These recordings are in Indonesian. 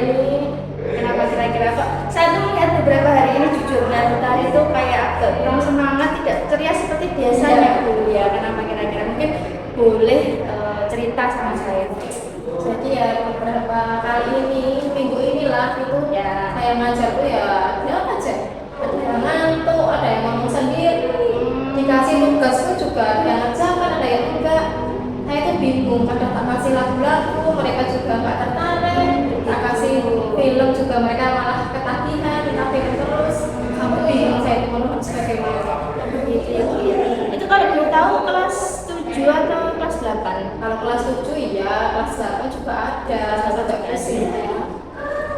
ini kenapa kira-kira kok saya tuh melihat beberapa hari ini jujur Bu Tari itu kayak agak kurang semangat, tidak ceria seperti biasanya Bu ya. Kenapa kira-kira? Mungkin boleh cerita sama saya. Jadi ya beberapa kali ini, minggu inilah itu Ya. saya ngajar tuh ya aja. Ada yang ngantuk, ada yang ngomong sendiri, dikasih tugas pun juga ada yang ngerjakan, ada yang enggak. Saya tuh bingung, kadang tak kasih lagu-lagu, mereka juga nggak tertarik, tak kasih film juga mereka malah ketagihan, minta film terus. Sampai bingung saya tuh mau harus bagaimana. Begitu ya Bu ya. Itu kalau boleh tahu kelas 7 atau kelas 8? Kalau kelas 7 iya, kelas 8 juga ada, satu sih.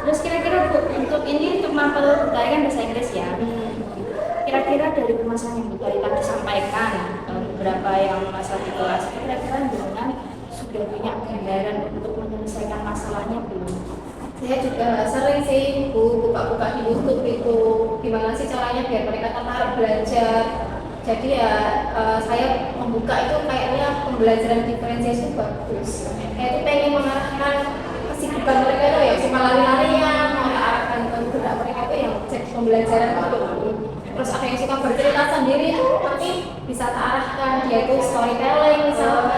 Terus kira-kira Bu, untuk ini untuk mapel Bu Tari kan bahasa Inggris ya. Kira-kira dari permasalahan yang Bu Tari tadi sampaikan, beberapa yang masalah di kelas, kira-kira dengan sudah punya gambaran untuk menyelesaikan masalahnya belum? Saya juga sering sih buka-buka di YouTube itu gimana sih caranya biar mereka tertarik belajar. Jadi ya saya membuka itu kayaknya pembelajaran diferensiasi itu bagus. Kayak itu pengen mengarahkan kesibukan mereka itu ya cuma lari-larian, mengarahkan ke gerak mereka itu yang jadi pembelajaran itu. Terus ada yang suka bercerita sendiri itu nanti bisa terarahkan dia itu storytelling misalnya.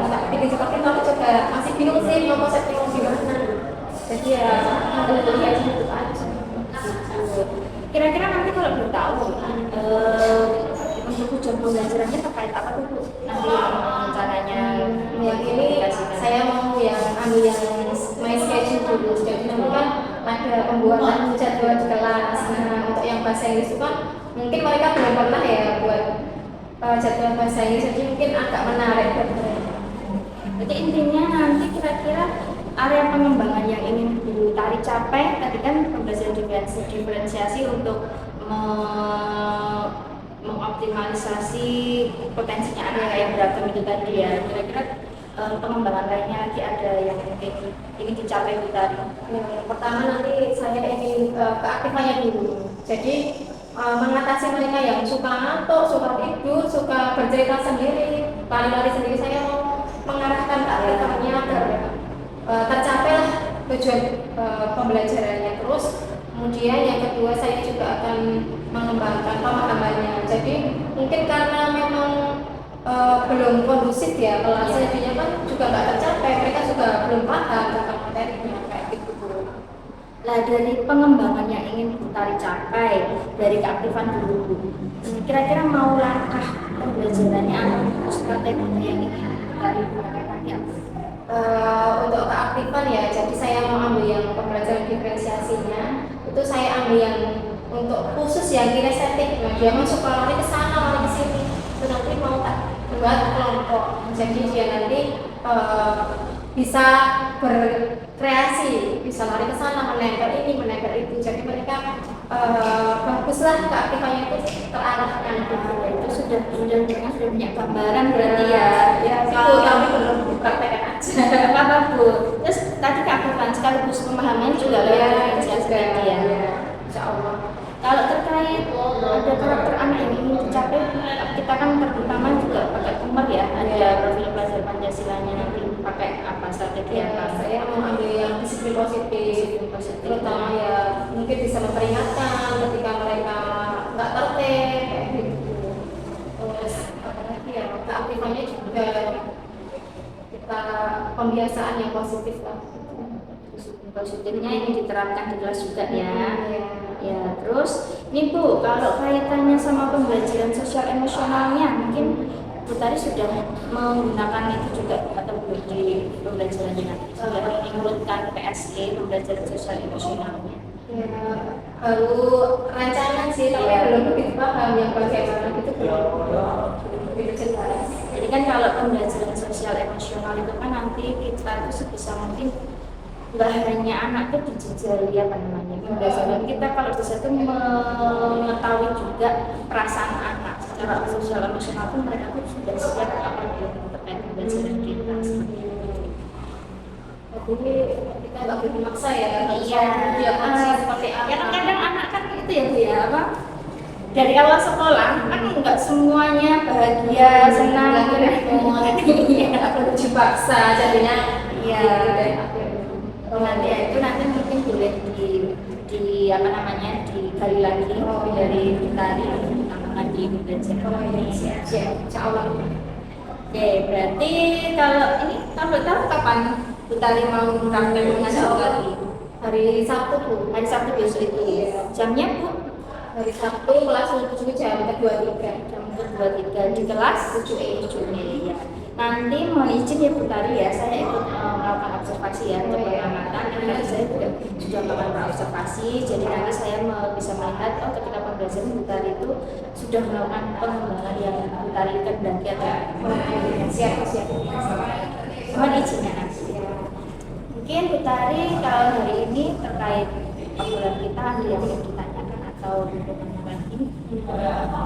Nah, bikin seperti itu aku juga masih bingung sih mau konsepnya mau gimana. Jadi ya aku lihat gitu aja. Kira-kira nanti kalau belum tahu untuk tujuan pembelajarannya terkait apa tuh Bu? Nanti rencananya Yang ini saya mau yang ambil yang my schedule dulu. Jadi nanti kan ada pembuatan jadwal di kelas. Nah untuk yang bahasa Inggris itu kan mungkin mereka belum pernah ya buat jadwal bahasa Inggris, jadi mungkin agak menarik buat mereka. Jadi intinya nanti kira-kira area pengembangan yang ingin Bu Tari capai tadi kan pembelajaran diferensiasi untuk mengoptimalisasi potensinya anak yang beragam itu tadi ya. Kira-kira pengembangan lainnya lagi ada yang mungkin ingin dicapai Bu Tari? Pertama nanti saya ingin keaktifannya dulu. Jadi mengatasi mereka yang suka ngantuk, suka tidur, suka bercerita sendiri, lari-lari sendiri, saya mau mengarahkan keaktifannya agar tercapai tujuan pembelajarannya. Terus kemudian yang kedua saya juga akan mengembangkan pemahamannya. Jadi mungkin karena memang belum kondusif ya kelasnya, jadinya kan juga nggak tercapai, mereka juga belum paham tentang materinya kayak gitu. Nah dari pengembangan yang ingin Bu Tari capai dari keaktifan dulu Bu, kira-kira mau langkah pembelajarannya atau strategi yang ingin Bu Tari gunakan nanti apa? Untuk keaktifan ya, jadi saya mau ambil yang pembelajaran diferensiasinya itu saya ambil yang untuk khusus yang kinestetik. Nah, dia masuk lari ke sana, lari ke sini, itu nanti mau tak buat kelompok, jadi dia nanti bisa berkreasi, bisa lari ke sana, menempel ini, menempel itu, jadi mereka baguslah keaktifannya itu terarahkan gitu. Itu sudah punya gambaran berarti ya. Ya itu tapi belum dipraktekkan aja. Apa Bu? Terus tadi keaktifan sekaligus pemahaman juga lewat diferensiasi ya. Insya Allah. Kalau terkait ada karakter anak yang ingin dicapai, kita kan terutama juga pakai Kumar ya, ada profil belajar Pancasilanya nanti pakai apa strategi Ya, apa? saya mau ambil yang disiplin positif, terutama ya mungkin bisa memperingatkan ketika mereka nggak tertib kayak gitu. Terus apalagi ya keaktifannya juga kita pembiasaan yang positif lah. Positifnya ini diterapkan di kelas juga ya. Ya, terus ini Bu, kalau kaitannya sama pembelajaran sosial emosionalnya, mungkin Bu Tari sudah menggunakan itu juga atau belum di pembelajarannya nanti? Sudah menginkludkan PSE, pembelajaran sosial emosionalnya? Ya, baru rancangan sih, tapi belum begitu paham yang bagaimana gitu, belum begitu jelas. Jadi kan kalau pembelajaran sosial emosional itu kan nanti kita itu sebisa mungkin nggak hanya anak itu dijejali apa namanya pembelajaran kita, kalau bisa itu mengetahui juga perasaan anak secara sosial emosional pun mereka pun sudah siap apabila terkait pembelajaran kita seperti itu. Jadi kita nggak boleh memaksa ya. Iya, Dia seperti apa? kadang-kadang anak kan itu ya Bu ya, apa dari awal sekolah kan nggak semuanya bahagia senang Iya, nggak perlu dipaksa jadinya. Iya. Dari akhir. Nanti ya itu nanti boleh di apa namanya digali lagi dari Butari tantangan di Indonesia. Insya Allah. Oke, berarti kalau ini tahu kapan Butari mau tampil mengajar lagi? Hari Sabtu Bu. Hari Sabtu besok itu. Jamnya Bu? Hari Sabtu kelas 7 jam ke-23. Jam 23 di kelas 7E ya. Nanti mohon izin ya Butari ya, saya ikut melakukan observasi ya untuk pengamatan. Nanti saya sudah melakukan observasi, jadi nanti saya bisa melihat ketika pembelajaran Butari itu sudah melakukan pengembangan yang Butari kendaki atau Siap. mohon izinnya nanti. Mungkin Butari kalau hari ini terkait obrolan kita ada yang ingin ditanyakan atau dukungan lagi?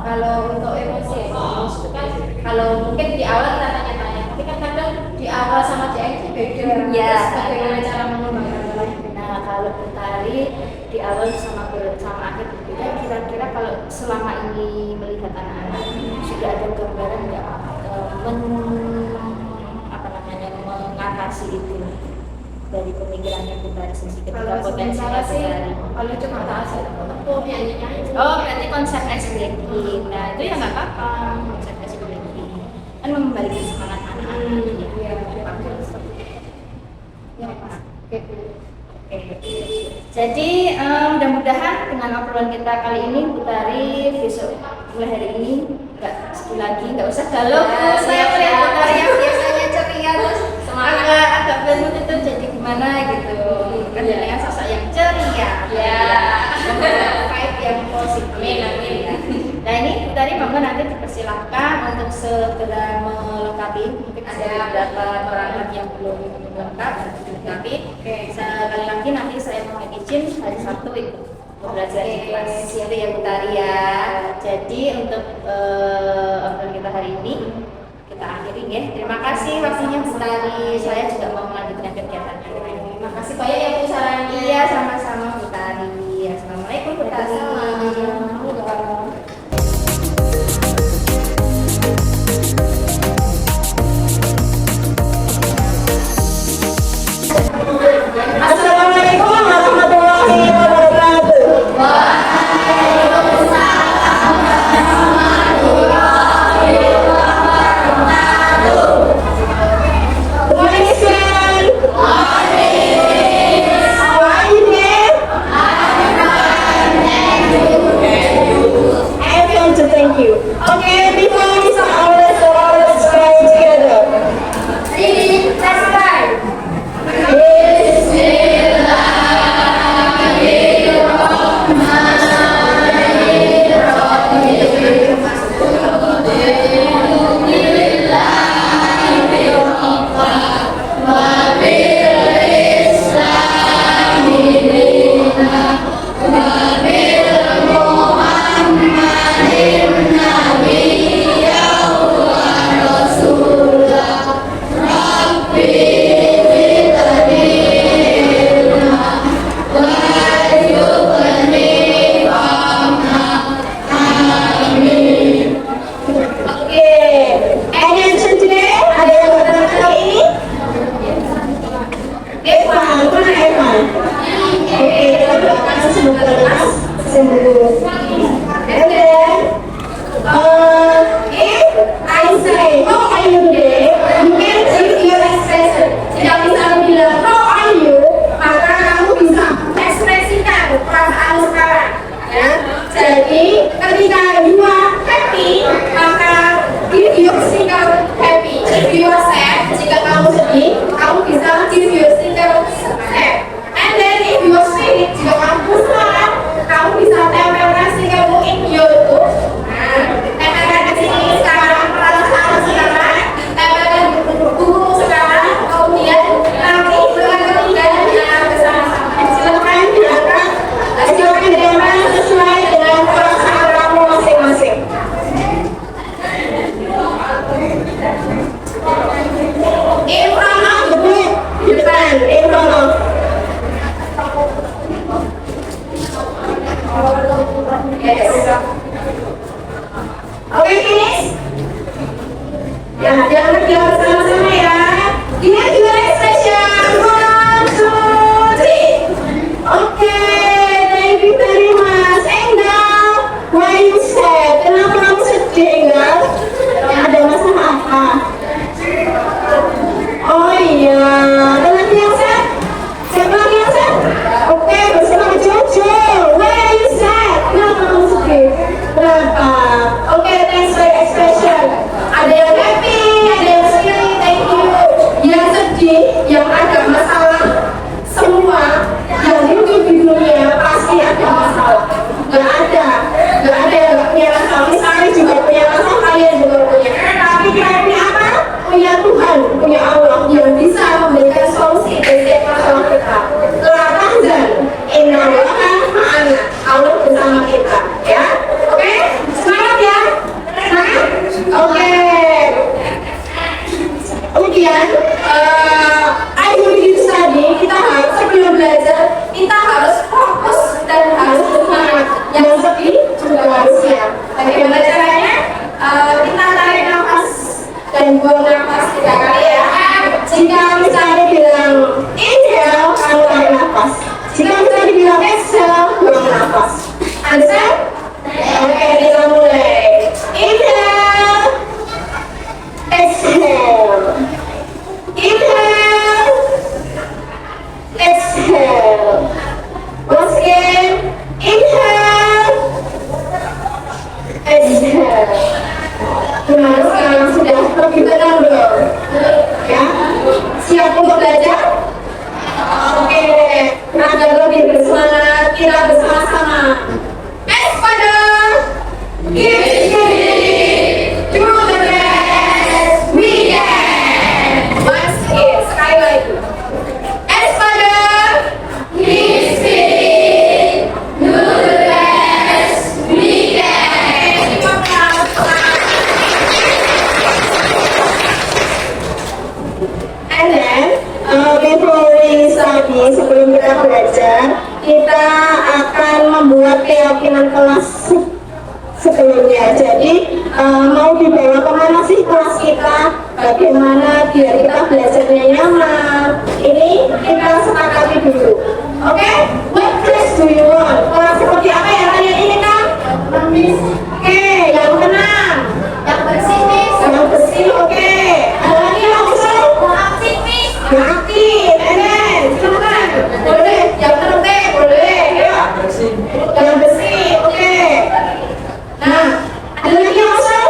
Kalau untuk emosi itu kan kalau mungkin di awal kita tanya-tanya, tapi kan kadang di awal sama di akhir beda. Ya. Bagaimana cara mengembangkan? Nah, kalau Butari di awal sama akhir berbeda, kira-kira kalau selama ini melihat anak-anak sudah ada gambaran nggak mengatasi itu dari pemikirannya Butari sendiri ketika potensinya Butari. Kalau cuma tak asal, aku nyanyi. Oh, berarti konsep SBG. Nah, itu ya nggak apa-apa, konsep SBG kan memberikan semangat anak-anak. Iya, bagus. Ya, Pak. Oke. Jadi mudah-mudahan dengan obrolan kita kali ini Butari besok mulai hari ini nggak sedih lagi, nggak usah galau. Saya melihat Butari yang biasanya ceria terus agak bangun itu jadi gimana gitu. Kan dengan sosok yang ceria. Ya. Vibe yang positif. Amin. Nah ini Butari monggo nanti dipersilahkan untuk segera melengkapi, mungkin ada beberapa perangkat yang belum lengkap dilengkapi. Sekali lagi nanti saya mohon izin hari Sabtu itu pembelajaran di kelas itu ya Butari ya. Jadi untuk obrolan kita hari ini kita akhiri ya. Terima kasih waktunya Butari. Saya juga mau melanjutkan kegiatan yang lain. Terima kasih banyak ya Bu sarannya. Iya sama-sama Butari. Assalamualaikum Butari. Assalamualaikum warahmatullahi wabarakatuh. Good morning, yang bisa dibilang exhale, buang nafas. Understand? Oke, kita mulai. Inhale, exhale, inhale, exhale. Once again, inhale, exhale. Gimana sekarang sudah lebih tenang belum? Ya, siap untuk belajar? Oke, agar lebih bersemangat kita bersama-sama. Espada, give it to the best we can. Once again, sekali lagi. Espada, give it to the best we can. And then, before we start, sebelum kita belajar, kita akan membuat keyakinan kelas sebelumnya. Jadi, mau dibawa kemana sih kelas kita? Bagaimana biar kita belajarnya nyaman? Ini kita sepakati dulu. Oke? What class do you want? Kelas seperti apa ya kalian ini kan? Oke, yang tenang, Yang bersih, Miss. yang bersih, oke. Ada lagi yang usul? Aktif, Miss. Aktif, Enen, silakan. Boleh, yang tenang deh, boleh. Yuk. Yang bersih, oke. Nah, ada lagi yang usul?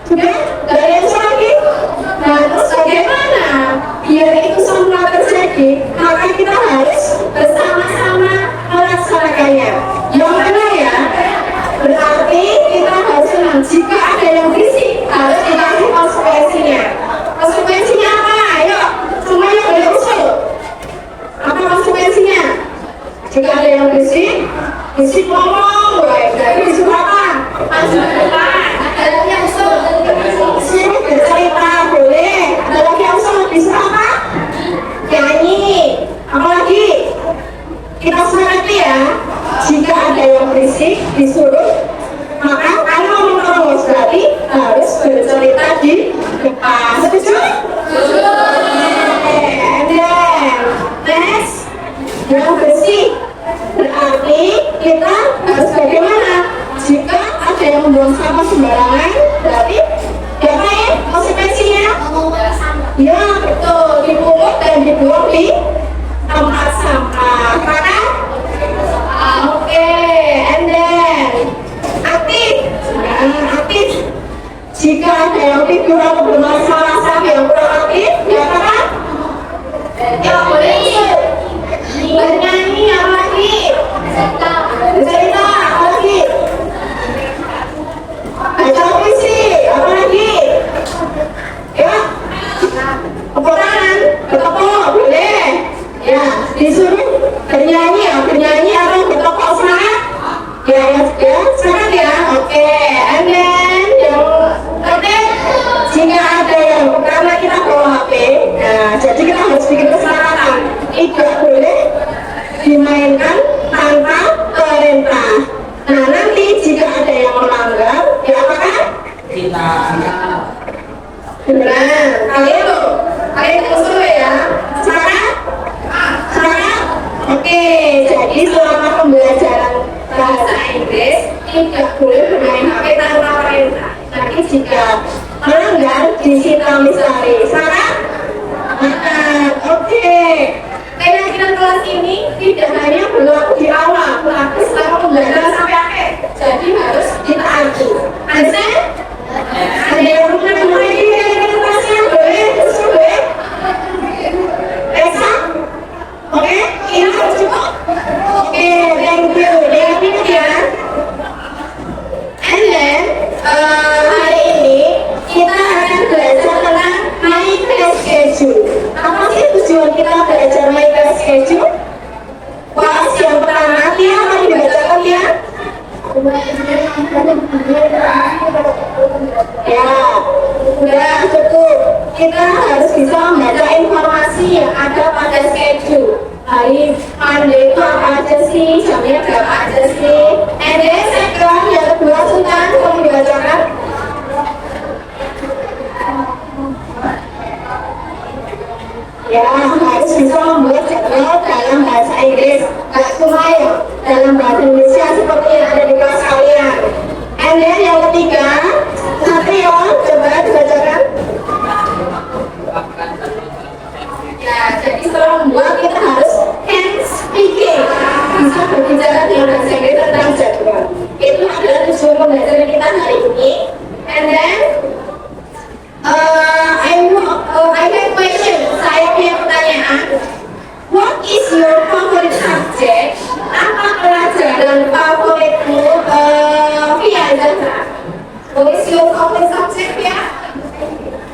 Sudah? Gak ada yang usul lagi? Nah, terus bagaimana? Biar itu semua terjadi, maka kita harus bersama-sama melaksanakannya. Yang mana ya? Berarti kita harus tenang. Jika ada yang berisik, harus dikasih konsekuensinya. Konsekuensinya apa? Ayo, semuanya boleh usul. Apa konsekuensinya? Jika ada yang berisik, berisik ngomong, berarti disuruh apa? Maju ke depan. Ada lagi yang usul. Disuruh bercerita, boleh. Ada lagi yang usul, disuruh apa? Nyanyi. Apa lagi? Kita sepakati ya. Jika ada yang berisik, disuruh, maka kalau ngomong terus berarti harus bercerita di depan. Setuju? And then, next, yang bersih. Berarti kita harus bagaimana? Jika ada yang membuang sampah sembarangan, berarti diapain konsekuensinya? Ya betul, dipungut dan dibuang di tempat sampah. Maka oke, and then aktif. Aktif. Jika ada yang tidur atau bermasalah yang kurang aktif, diapakan? Ya boleh. Bernyanyi apa lagi? Bercerita apa lagi? Baca puisi apa lagi? Ya, tepuk tangan, bertepuk boleh. Ya, disuruh bernyanyi atau bertepuk semangat. Ya, semangat ya. Oke, and then yang terakhir, jika ada yang karena kita bawa HP, nah jadi kita harus bikin kesepakatan. Tidak boleh dimainkan tanpa perintah. Nah nanti jika ada yang melanggar, ya apakah? Benar. Kalian usul ya. Semangat? Semangat? Oke, jadi selama pembelajaran bahasa Inggris tidak boleh bermain HP tanpa perintah. Tapi jika melanggar disita misteri. Semangat? Oke. Keyakinan kelas ini tidak hanya berlaku di awal, berlaku selama pembelajaran sampai akhir. Jadi harus ditaati. Understand? Ada yang punya lagi keyakinan kelasnya? Boleh? Terus boleh? Esa? Oke? Ini harus cukup? Oke, thank you. Diingat ya. And then, hari ini kita akan belajar tentang my class schedule. Apa sih tujuan kita belajar my class schedule? Pas yang pertama, Tia mau dibacakan Tia? Ya, udah cukup. Kita harus bisa membaca informasi yang ada pada schedule. Hari Monday itu apa aja sih? Jamnya berapa aja sih? And then second, yang kedua Sultan mau dibacakan? Ya, harus bisa membuat jadwal dalam bahasa Inggris. bisa berbicara dengan bahasa Inggris tentang jadwal. Itu adalah tujuan pembelajaran kita hari ini. And then I have question. Saya punya pertanyaan. What is your favorite subject? Apa pelajaran favoritmu via Zahra? What is your favorite subject ya?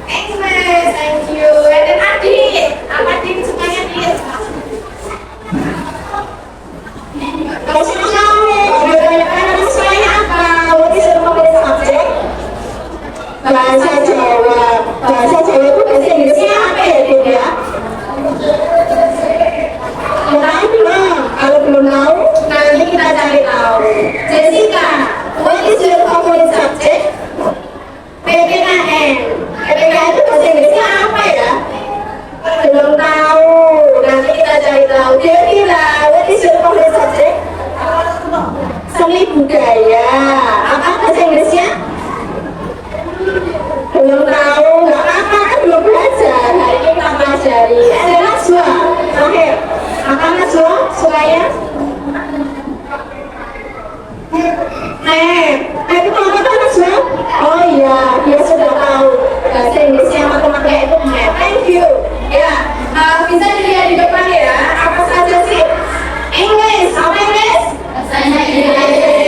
English, thank you. And then Adit, apa Adit sukanya Adit? Kalau kamu sukanya apa? What is your favorite subject? Bahasa Jawa. Bahasa Jawa itu bahasa Inggrisnya apa ya Adit ya? Tahu belum? Kalau belum tahu, nanti kita cari tahu. Jessica, what is your favorite subject? PPKN. PPKN itu bahasa Inggrisnya apa ya? Belum tahu. Nanti kita cari tahu. Dia bilang, what is your favorite subject? Seni budaya. Apa bahasa Inggrisnya? Belum tahu. Nggak apa-apa, kan belum belajar. Hari ini kita pelajari. Ada Najwa. Oke. Apa Najwa? Sukanya? Itu apa Najwa? Oh iya, dia sudah tahu bahasa Inggrisnya matematika itu math. Thank you. Ya, bisa dilihat di depan ya. Apa saja sih? English. Apa English?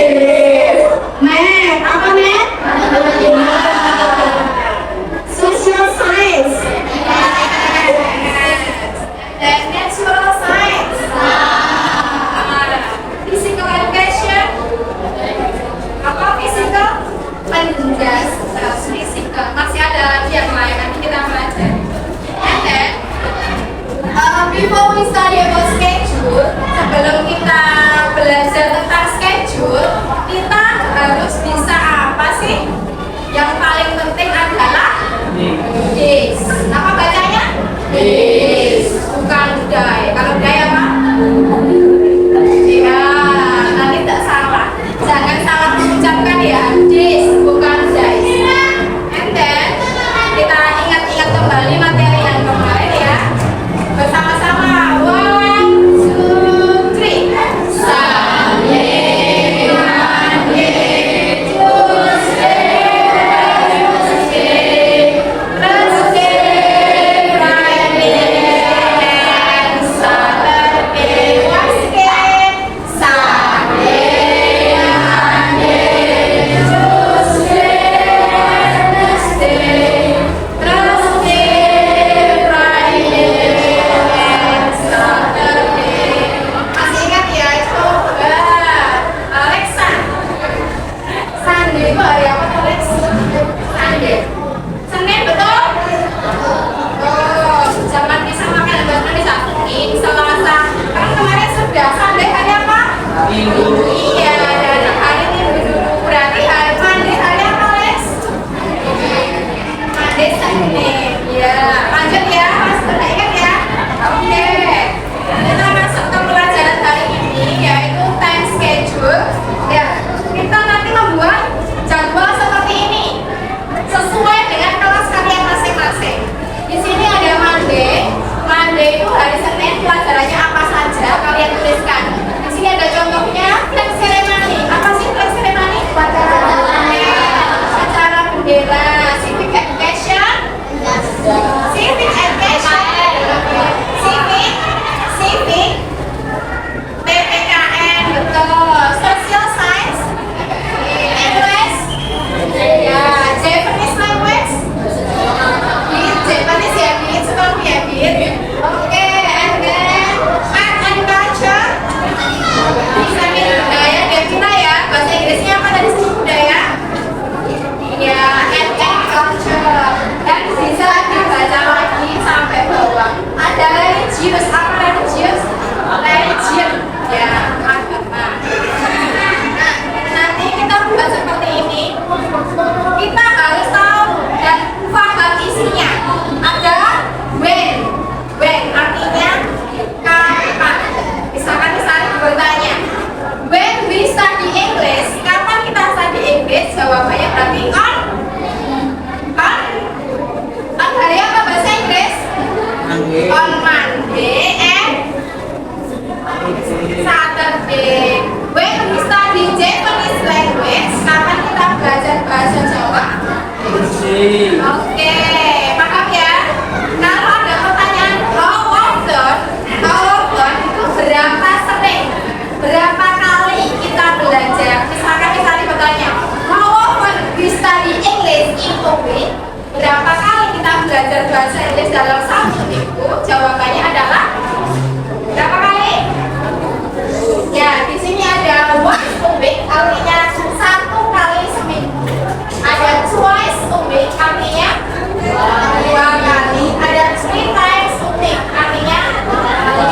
Inggris. Math. Apa math? Social science. Dan natural science. Physical education. Apa physical? Penjelasan physical. Masih ada lagi yang lain, nanti kita pelajari. And then, before we study about schedule, sebelum kita belajar tentang schedule, kita harus bisa apa sih? Yang paling penting adalah days. Apa bacanya? Days. Bukan day. Kalau day apa? Ya, nanti tak salah. Jangan salah mengucapkan ya. Days, bukan days. And then kita ingat-ingat kembali materi yang kemarin ya. Bersama-sama. 1, 2, 3. Sunday, Monday, Tuesday, Wednesday, Thursday, Friday, and Saturday. Once again. Sunday, Monday, Tuesday, Wednesday, Thursday, Friday, and Saturday. Masih ingat ya itu? Alexa. Sunday itu hari apa Alex? Sunday. Senin betul? Oh, jangan bisa makan dan disatuin. Selasa. Kan kemarin sudah Sunday hari apa? Minggu. Iya, dan hari Minggu dulu. Berarti hari Monday hari apa Alex? Monday Senin. Ya, lanjut ya. Mas, sudah ingat ya? Oke. Kita masuk ke pelajaran hari ini yaitu time schedule. Ya, kita nanti membuat jadwal seperti ini sesuai dengan kelas kalian masing-masing. Di sini ada Monday. Monday itu hari Senin, pelajarannya apa saja kalian tuliskan. Di sini ada contohnya flag ceremony. Apa sih flag ceremony? Acara bendera. Civic education. Civic education. Civic. PPKN betul. Social science. English. Ya, Japanese language. Japanese ya, Bit. Suka ya, Bit. Oke, and then art and culture. Seni budaya, Devina ya. Bahasa Inggrisnya apa tadi seni budaya? Ya, art and culture. Dan bisa dibaca lagi sampai bawah. Ada religious. Apa religious? Religion. Ya, agama. Nah, nanti kita buat seperti ini. Kita harus tahu dan paham isinya. Ada when. When artinya kapan. Misalkan bertanya, when we study English, kapan kita study English? Jawabannya berarti on hari apa bahasa Inggris? On Monday and Saturday. Oke, when we study Japanese language, kapan kita belajar bahasa Jawa? Oke, paham ya? Kalau ada pertanyaan how often itu berapa sering, berapa kali kita belajar? Misalkan kita bertanya, how often we study English in a week? Berapa kali kita belajar bahasa Inggris dalam satu minggu? Jawabannya adalah berapa kali? Ya, di sini ada once a week, artinya satu kali seminggu. Ada twice a week, artinya dua kali. Ada three times a week, artinya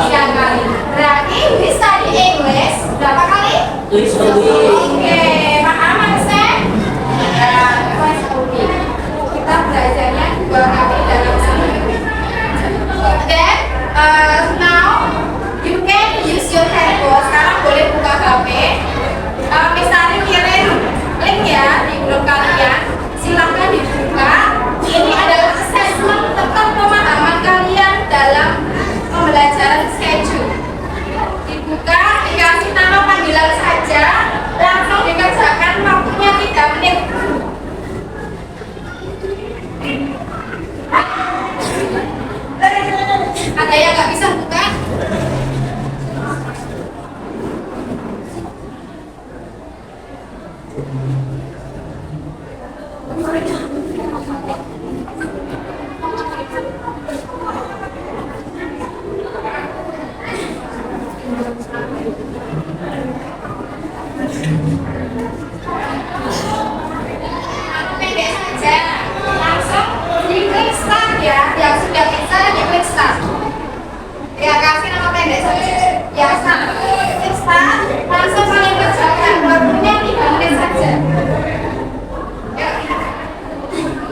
tiga kali. Berarti we study English berapa kali? Oke, paham maksudnya? Ya, twice a week. Kita belajarnya dua kali dalam seminggu. Then now you can use your handphone. Sekarang boleh buka HP. Misalnya kirim link ya di grup kalian. Silahkan dibuka. Ini adalah assessment tentang pemahaman kalian dalam pembelajaran schedule. Dibuka, dikasih nama panggilan saja, langsung dikerjakan, waktunya 3 menit. Ada yang nggak bisa buka? Pendek saja, langsung diklik start ya. Yang sudah bisa diklik start. Ya, kasih nama pendek saja. Ya, start. Klik start, langsung kalian kerjakan. Waktunya 3 menit saja. Ya.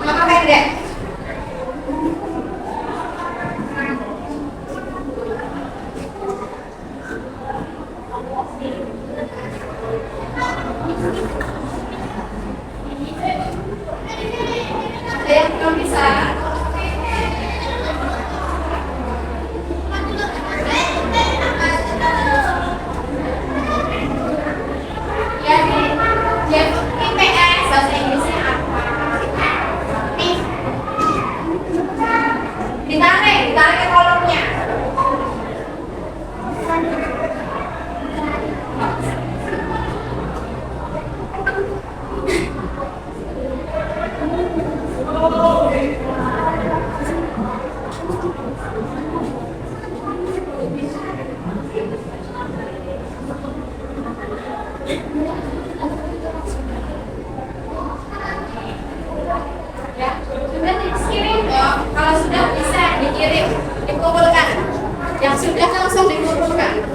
Nama pendek. Ada yang belum bisa? Ya, IPS bahasa Inggrisnya apa? Ditarik ke kolomnya. Ya, sudah dikirim dong. Kalau sudah bisa dikirim, dikumpulkan. Yang sudah langsung dikumpulkan.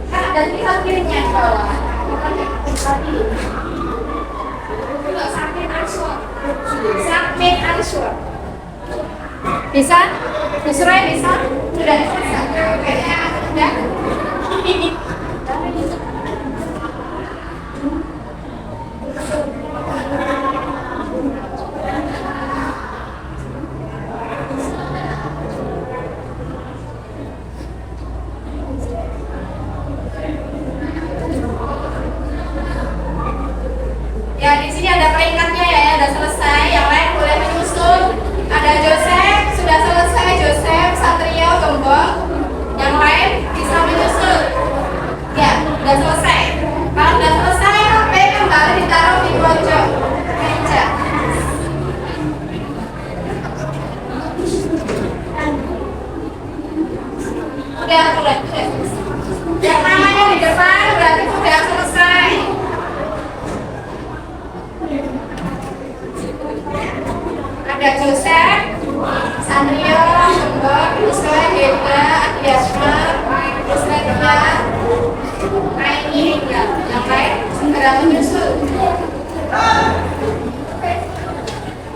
Kan ada tinggal kirimnya di bawah. Submit answer. Submit answer. Bisa? Disuruh bisa? Sudah bisa. Oke, sudah. Ya, di sini ada peringkatnya ya, ada selesai. Yang lain boleh menyusul. Ada Joseph, sudah selesai Joseph, Satrio, Gembong. Yang lain bisa menyusul. Ya, sudah selesai. Kalau sudah selesai, HP kembali ditaruh di pojok meja. Udah. Yang namanya di depan berarti sudah selesai. Ada Joseph, Sanrio, Gembong, Isra, Geda, Adiasma, Isra, Aini, yang lain segera menyusul.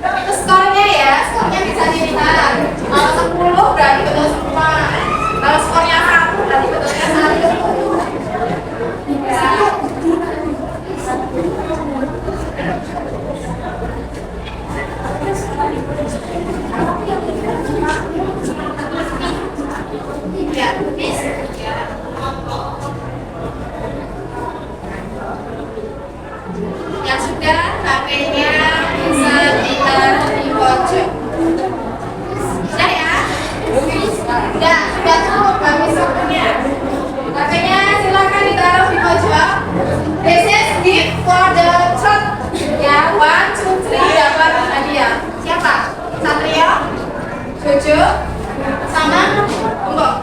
Itu skornya ya, skornya bisa dilihat. Kalau 10 berarti betul semua. Kalau skornya 1 berarti betulnya 1. Ya. Ya, Miss. Ya. Yang sudah HP-nya bisa ditaruh di pojok. Sudah ya? Sudah cukup habis waktunya. HP-nya silakan ditaruh di pojok. This is gift for the third. Ya, 1, 2, 3 dapat hadiah. Siapa? Satrio, Jojo, sama Mbok.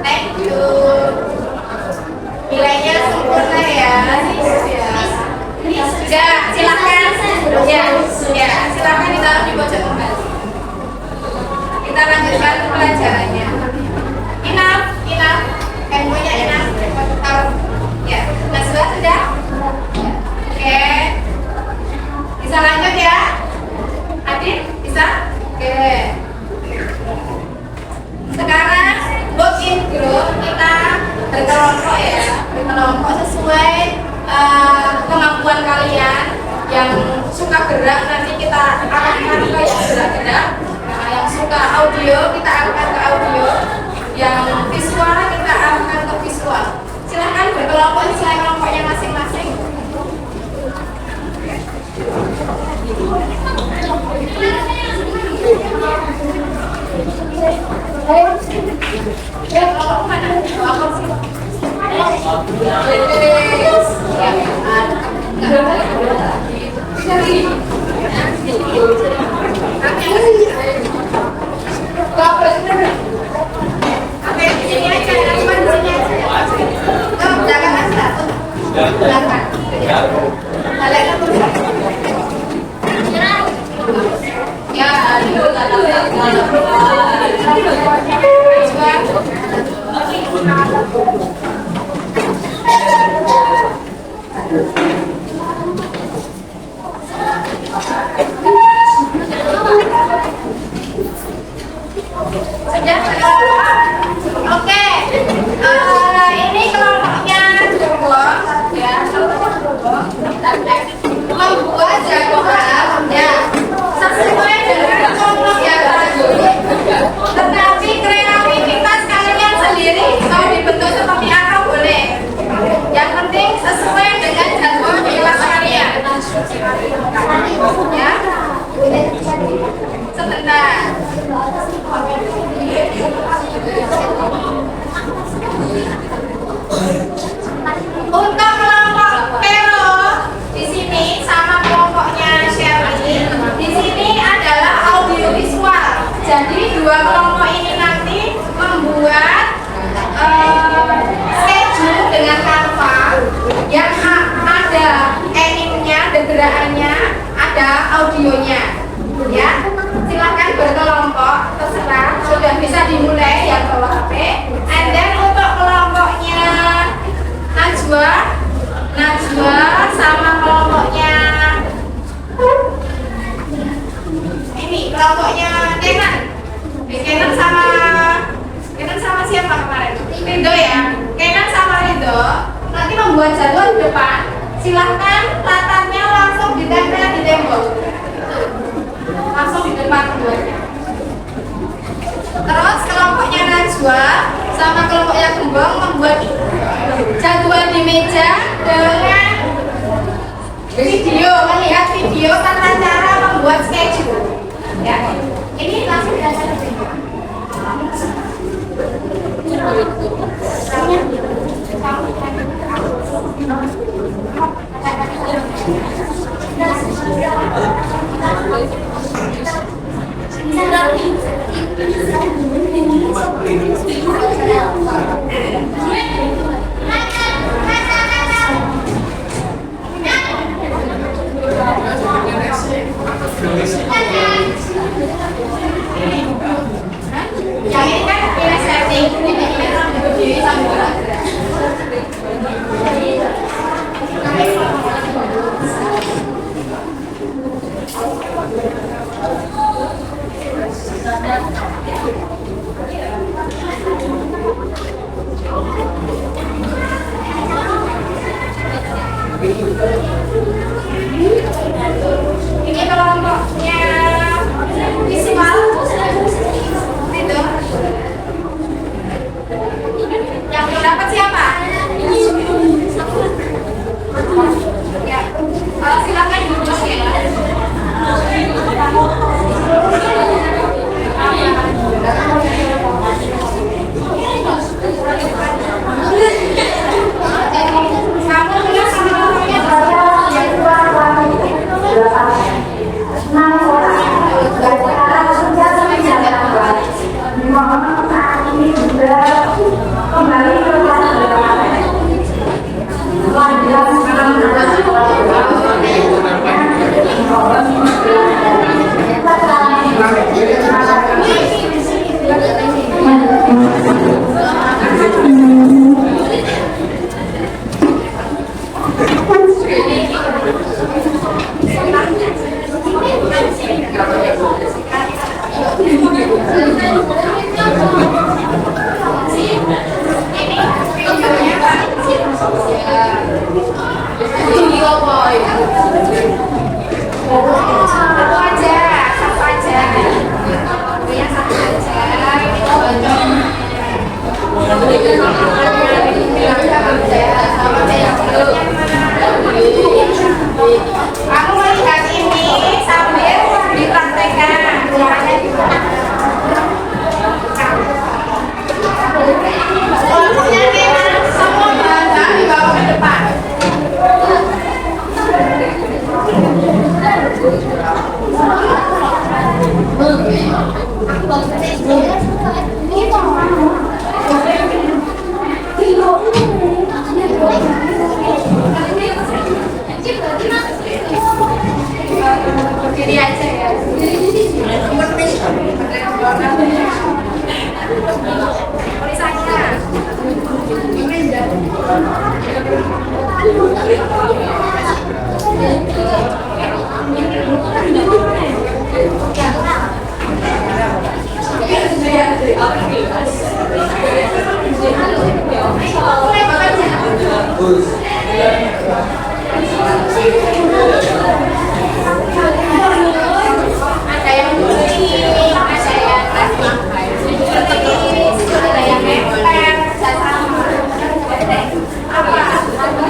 Thank you. Nilainya sempurna ya. Sudah, silakan. Ya, silakan ditaruh di pojok kembali. Kita lanjutkan pelajarannya. Enough. Handphonenya enough. Taruh. Ya, sudah. Ya. Oke. Bisa lanjut ya? Adit, bisa? Oke. Sekarang work in group, kita berkelompok ya. Berkelompok sesuai kemampuan kalian. Yang suka gerak nanti kita arahkan ke yang gerak-gerak. Nah, yang suka audio kita arahkan ke audio. Yang visual kita arahkan ke visual. Silahkan berkelompok sesuai kelompoknya masing-masing. Oke, ini kelompoknya Jogong, ya, membuat jagoan, ya, sesuai dengan kelompok yang tadi. Tetapi kreativitas kalian sendiri mau dibentuk seperti apa boleh. Yang penting sesuai dengan jadwal kelas kalian. Ya, sebentar. Untuk kelompok Pero di sini sama kelompoknya Sherly, di sini adalah audiovisual. Jadi dua kelompok ini nanti membuat schedule dengan Canva yang ada animenya, gerakannya, ada audionya. Ya, silahkan berkelompok, terserah. Sudah bisa dimulai yang bawa HP. And then untuk kelompoknya Najwa sama kelompoknya ini kelompoknya Kenan sama siapa kemarin? Rido ya. Kenan sama Rido nanti membuat jadwal di depan. Silahkan latarnya langsung ditempel di tembok. Langsung di depan keduanya. Terus kelompoknya Najwa sama kelompoknya Gembong membuat jadwal di meja dengan video, melihat video tata cara membuat schedule. Ya, ini langsung datang ke sini. Yang ini kan ini setting, ini berdiri sambil gerak-gerak. Thank you. Sekolahnya Kenan semua berada dibawa ke depan. Berdiri aja ya. Ada yang kuning, ada yang ada yang emper, sama. Apa? Saya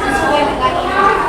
pakai kelas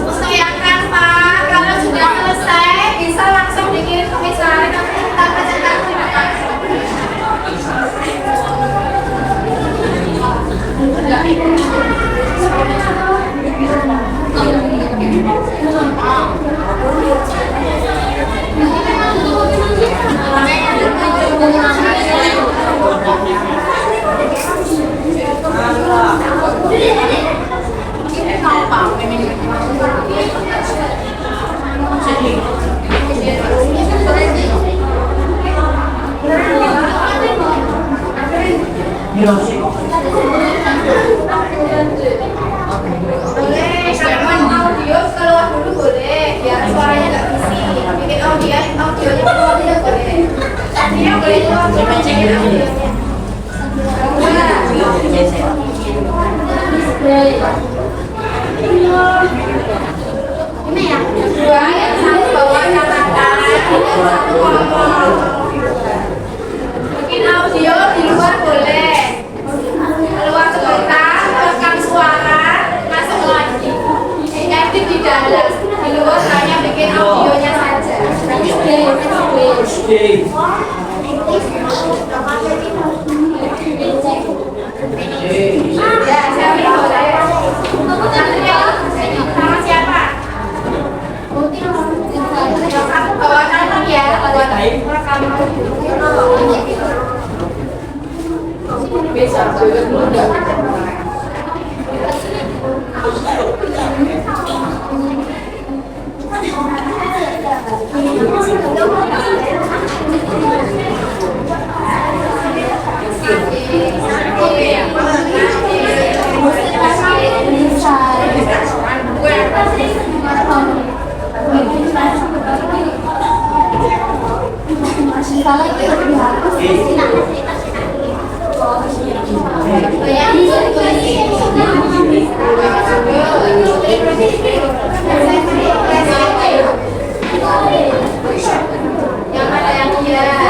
Usahakan Pak, kalau sudah selesai bisa langsung dikirim ke misalnya tanpa cetak terima kasih. Ini yang kedua, yang satu bawa catatan, yang satu ngomong. Bikin audio di luar boleh. Keluar sebentar, rekam suara, masuk lagi. Edit di dalam, di luar hanya bikin audionya saja. Ya, siapa boleh? Sama siapa? Aku bawa catatan ya, buat rekam. Bisa, yang ada yang hias,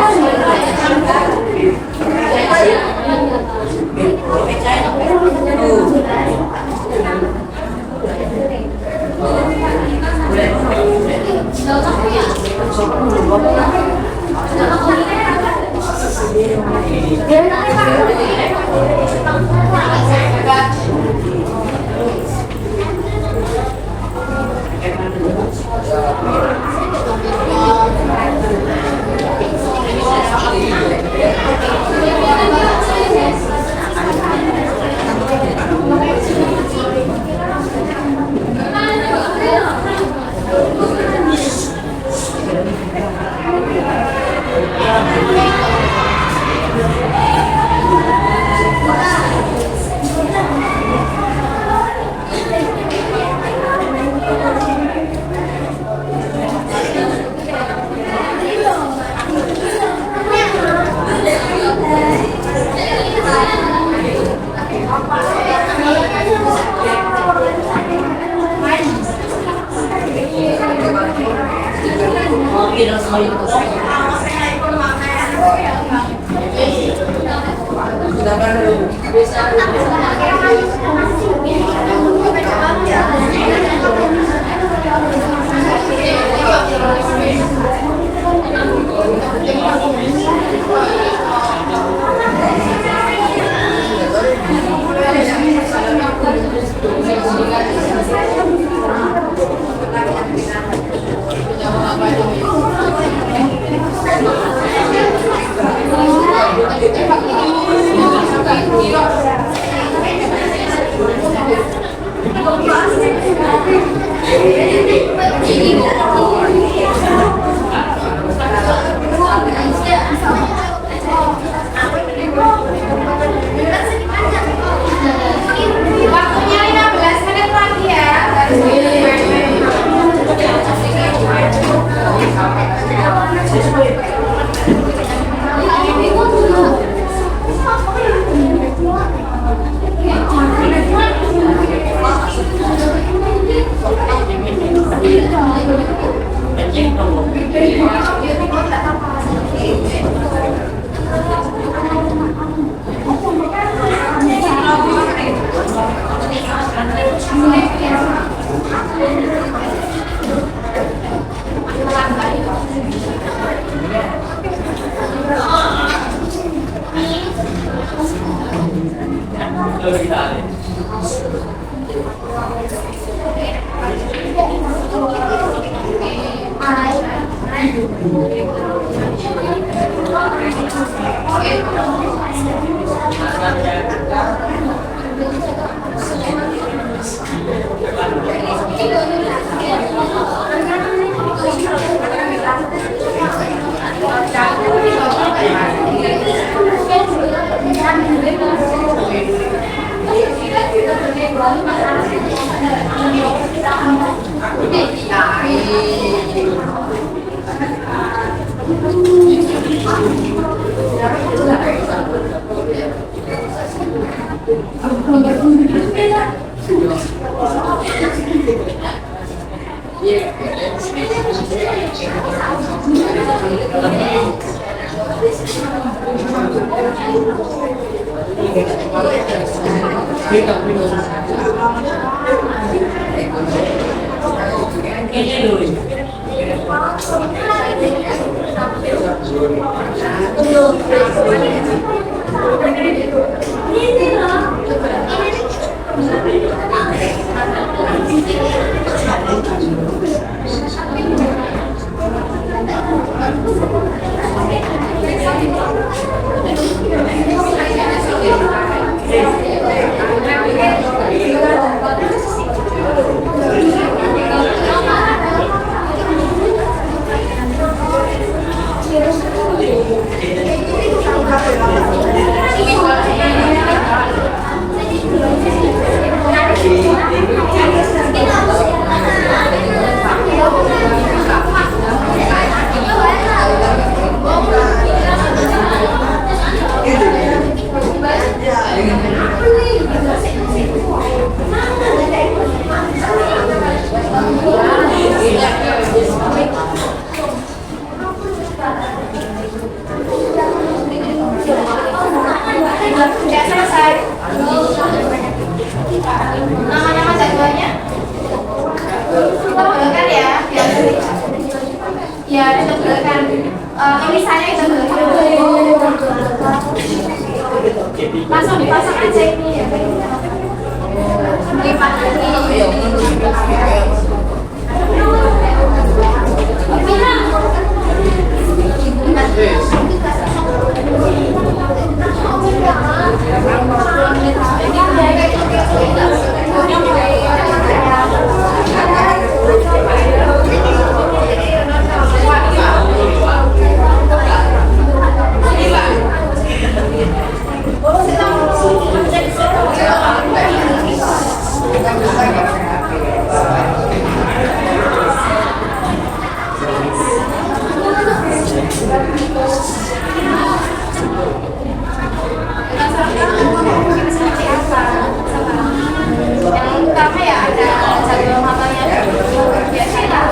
waktunya 15 menit lagi ya. Thank you. Sudah selesai. Nama-nama jadwalnya ditebelkan ya, ya ditebelkan. Ini saya ditebelkan. Langsung dipasang aja ini ya. Lipat lagi. Yang utama ya ada jadwal matanya biasa ya.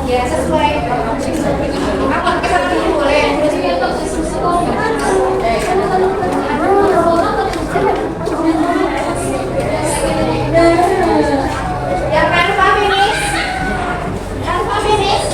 Ya sesuai. Apa kita boleh? Yang kan Pak Minis? Yang Pak Minis?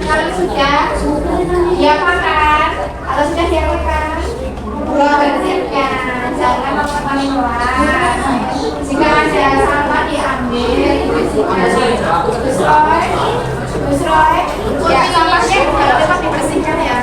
Kalau sudah, ya makan. Kalau sudah ya makan. Bersihkan, jangan makan keluar. Jika ada sampah diambil. Terus Roy, ya sampahnya jangan lupa dibersihkan ya.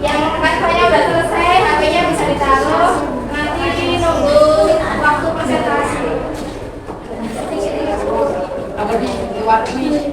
Yang wifi-nya udah selesai, HP-nya bisa ditaruh. Nanti nunggu waktu presentasi. Apa di waktu?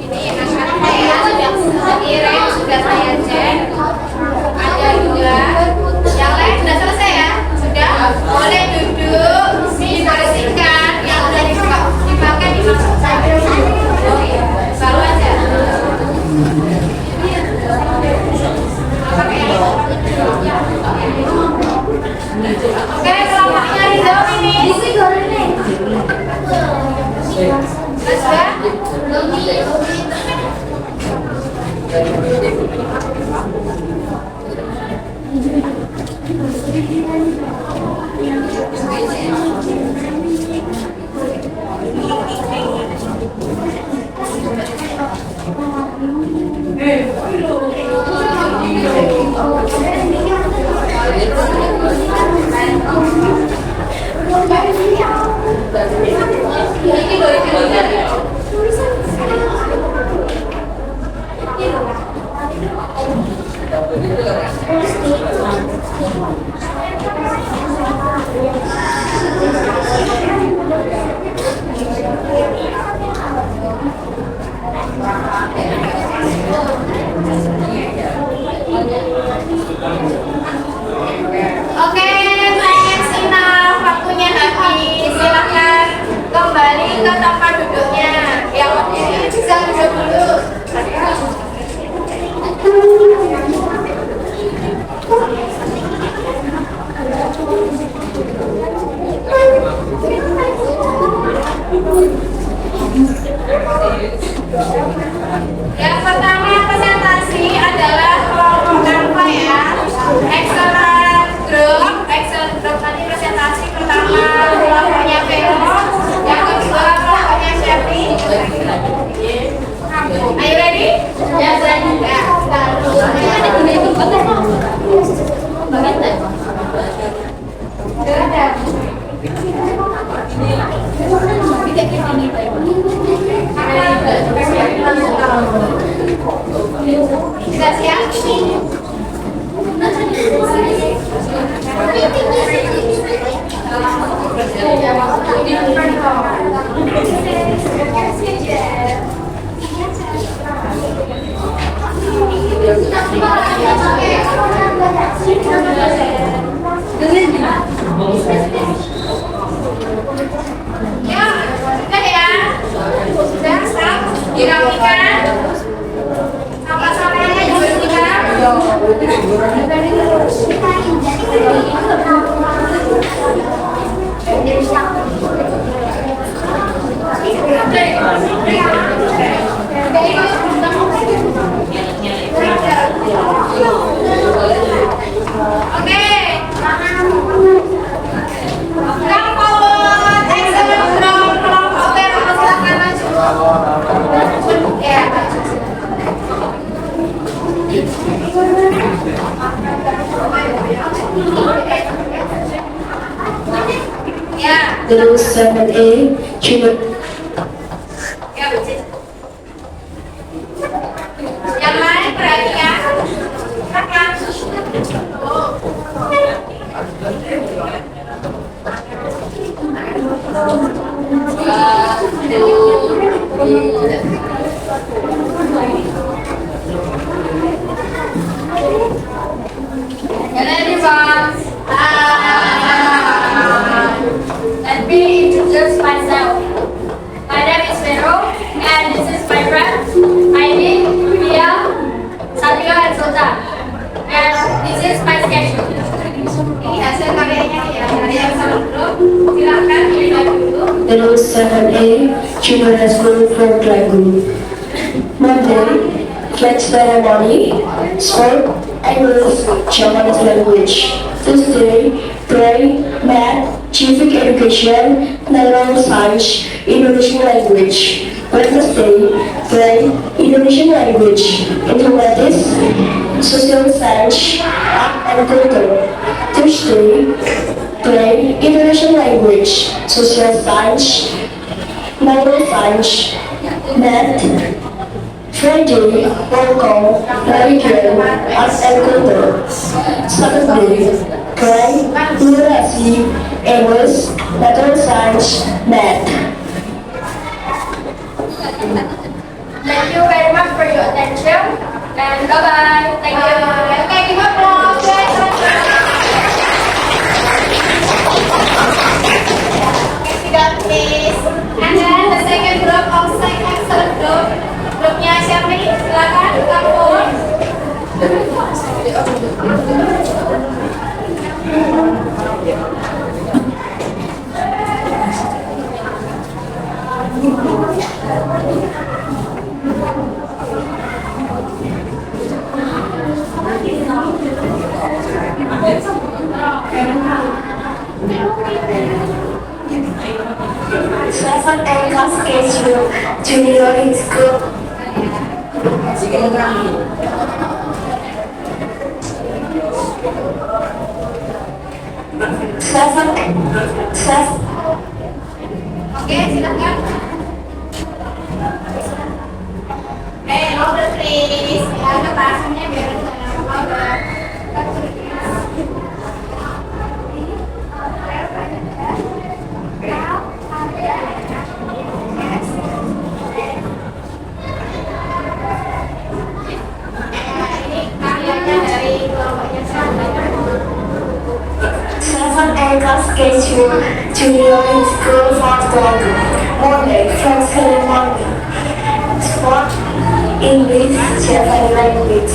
Ini anak saya sudah saya cek. Ada 2. Yang lain sudah selesai ya? Sudah. Boleh duduk, dibersihkan. Yang sudah dipakai dimasukkan. Baru aja. Oke, kelompoknya hijau ini. Sudah. Oke, next enough. Waktunya habis. Silahkan kembali ke tempat duduknya. Yang berdiri bisa duduk dulu. Yang pertama presentasi adalah kelompok Canva ya. Excellent group nanti presentasi pertama kelompoknya Vero, yang kedua kelompoknya Shelly. Are you ready? Yes, ready. Sudah siap? Ya, sudah ya. Sudah, stop. Dirapikan. Sampah-sampahnya dibersihkan. Oke. Kampung excellent ground kelompok Vero, silakan maju. Ya. Ya. Terus 7A cuma Ya, betul. Yang lain perhatikan. Silakan. Oh. Hello everyone. Let me introduce myself. My name is Vero, and this is my friend Aini, Pia, Satya, and Sultan. And this is my schedule. Ini hasil karyanya ya dari yang sama grup. Silakan dilihat dulu. Hello 7A Junior High School for Dragon. Monday, flag ceremony, sport, English, Japanese language. Tuesday, pray, math, civic education, natural science, Indonesian language. Wednesday, pray, Indonesian language, informatics, social science, art and culture. Thursday, play, Indonesian language, social science, natural science, math. Friday, local, religion, arts and culture. Saturday, play, literacy, English, natural science, math. Thank you very much for your attention, and bye bye. Thank you. Okay, give applause. Please. And then the second group outside excellent group. Grupnya siapa nih? Silakan kampung. Seven A class schedule, junior in school. Seven. Oke, silakan. Louder please. Ya, ada bahasanya biar louder. Seven A class schedule, junior in school for Dragon. Monday, flag ceremony, sport, English, Japanese language.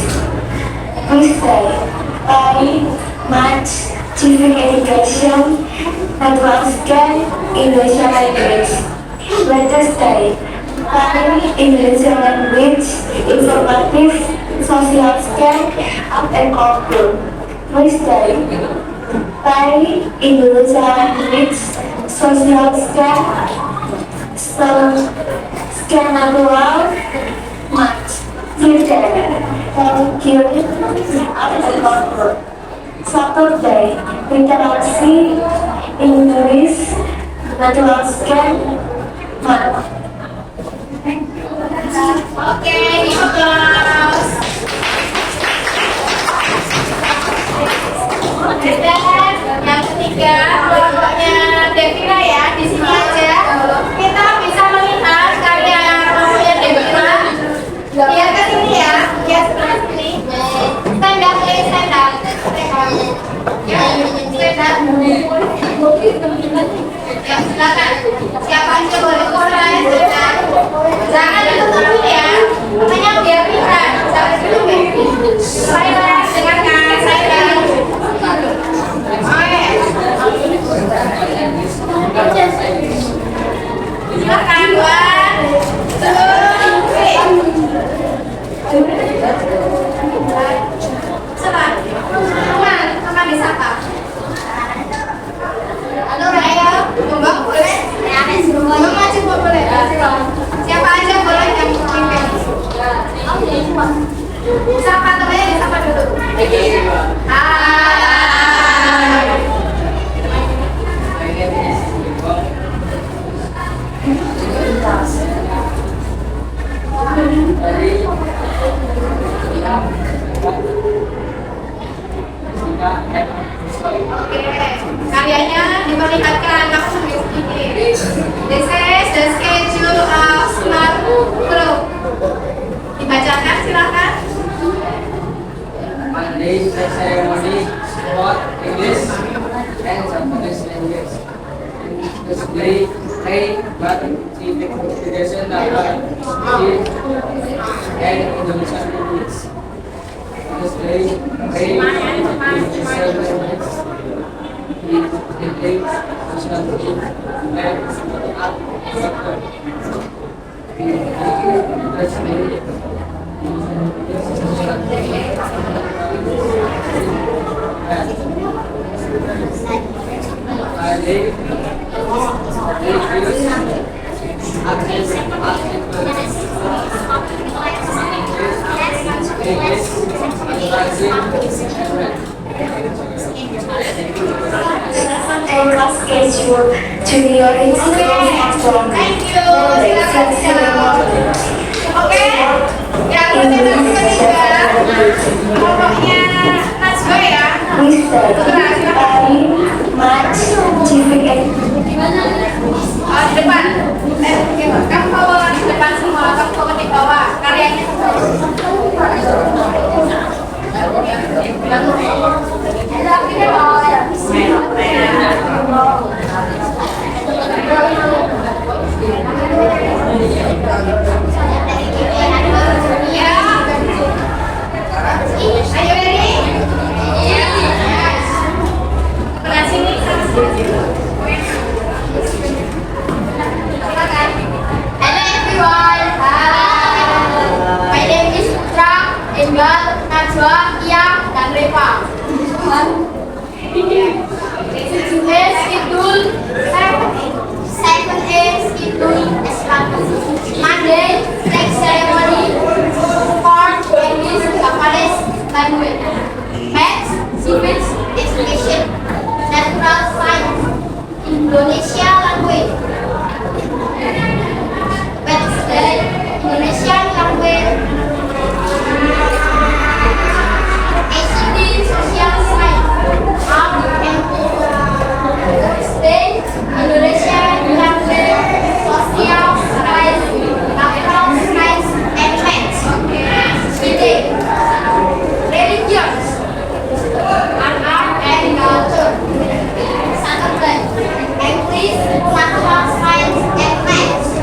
Tuesday, math, civic education, natural science, Indonesian language. Wednesday, Indonesian language, informative, social science, art and culture. Thursday, Indonesian language, social science, scan natural, math. Friday, theory, art and culture. Saturday, literacy, English, natural science, math. Oke, give applause. Dan yang ketiga kelompoknya Devira ya, di sini aja kita bisa melihat karya kelompoknya Devira. Lihat ke sini ya, lihat sebelah sini. Stand up, please, stand up. Ya, stand up. Ya, silakan. Siapa aja boleh mulai, stand up. Jangan ditutup dulu ya, makanya biar bisa. Jangan ditutup. Silence, dengarkan, silence. Silakan, 1, 2, 3. Teman disapa. Halo, ayo, Bang boleh? Bang maju boleh? Siapa aja boleh yang pimpin. Siapa temannya disapa dulu. Hai. This is the schedule of smart group. Dibacakan silakan. Monday, ceremony, sport, English, and Japanese language. Display, play, but investigation dapat and Indonesian language. Display, play, investigation language. Display, national team, and art, display. Schedule to your Instagram from Monday, ceremony. Oke, yang presentasi ketiga pokoknya Najwa ya. Mr. Ari Match Certificate. Oh, di depan. Kamu bawa di depan semua, kamu bawa di bawah. Karyanya Ayo ready? Yes. Sebelah sini. Hello everyone. Hi. My name is Putra, Enggal, Najwa, Ia, dan Reva. Is Idul 7 is Idul Islam. Monday, flag ceremony, sport, English, Japanese language, maths, civics, education, natural science, Indonesia language. Wednesday, Indonesian language, ACD, social science, art and Thursday, Indonesian language, social science, natural science and maths. Friday, religions, art and culture. Saturday, English, natural science and maths.